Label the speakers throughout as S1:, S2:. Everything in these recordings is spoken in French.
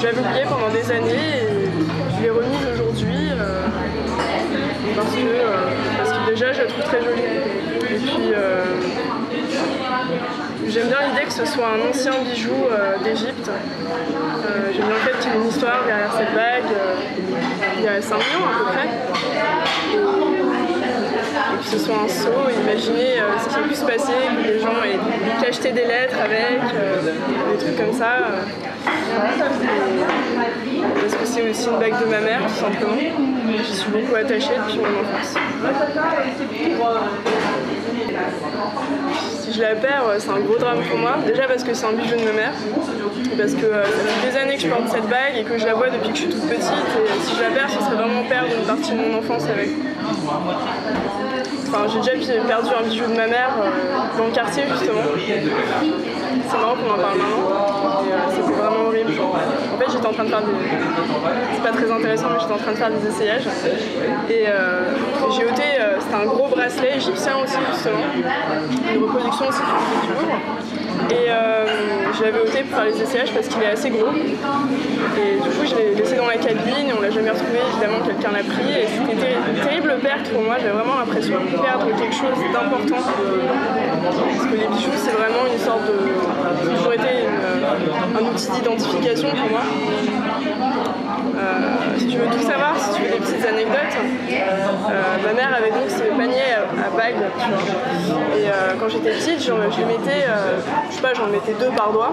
S1: j'avais oublié pendant des années et je l'ai remise aujourd'hui parce que déjà je la trouve très jolie. Et puis j'aime bien l'idée que ce soit un ancien bijou d'Égypte. J'aime bien le fait qu'il y ait une histoire derrière cette bague. Il y a 5 millions à peu près. Et que ce soit un sceau, imaginez ce qui a pu se passer, que les gens aient cacheté des lettres avec, des trucs comme ça. Parce que c'est aussi une bague de ma mère, tout simplement. J'y suis beaucoup attachée depuis mon enfance. Si je la perds, c'est un gros drame pour moi. Déjà parce que c'est un bijou de ma mère. Et parce que ça fait des années que je porte cette bague et que je la vois depuis que je suis toute petite. Et si je la perds, ce serait vraiment perdre une partie de mon enfance avec. Enfin, j'ai déjà perdu un bijou de ma mère dans le quartier, justement. C'est marrant qu'on en parle maintenant. Et c'était vraiment horrible. En fait, j'étais en train de faire des... C'est pas très intéressant, mais j'étais en train de faire des essayages. Et j'ai ôté... c'était un gros bracelet égyptien aussi, justement. Une reproduction aussi du lourd. Et je l'avais ôté pour faire les essayages parce qu'il est assez gros. Et du coup, je l'ai laissé dans la cabine et on l'a jamais retrouvé. Évidemment, quelqu'un l'a pris. Et c'était une terrible perte pour moi. J'avais vraiment l'impression de perdre quelque chose d'important. Parce que les bijoux, c'est vraiment une sorte de... Ça a toujours été un outil d'identification pour moi. Si tu veux tout savoir, si tu veux des petites anecdotes, ma mère avait donc ce panier à bagues, tu vois. Et quand j'étais petite, je mettais, je sais pas, j'en mettais 2 par doigt.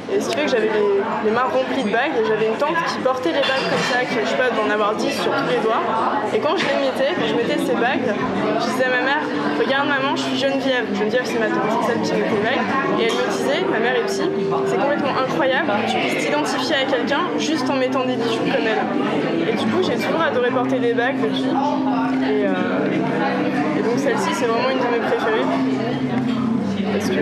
S1: Et ce qui fait que j'avais les mains remplies de bagues et j'avais une tante qui portait les bagues comme ça, qui, je sais pas, d'en avoir 10 sur tous les doigts. Et quand je mettais ces bagues, je disais à ma mère, regarde maman, je suis Geneviève. Geneviève, c'est ma tante, c'est celle qui met les bagues. Et elle me disait, ma mère est psy, c'est complètement incroyable que tu puisses t'identifier à quelqu'un juste en mettant des bijoux comme elle. Et du coup, j'ai toujours adoré porter des bagues depuis. Et donc celle-ci, c'est vraiment une de mes préférées. Parce que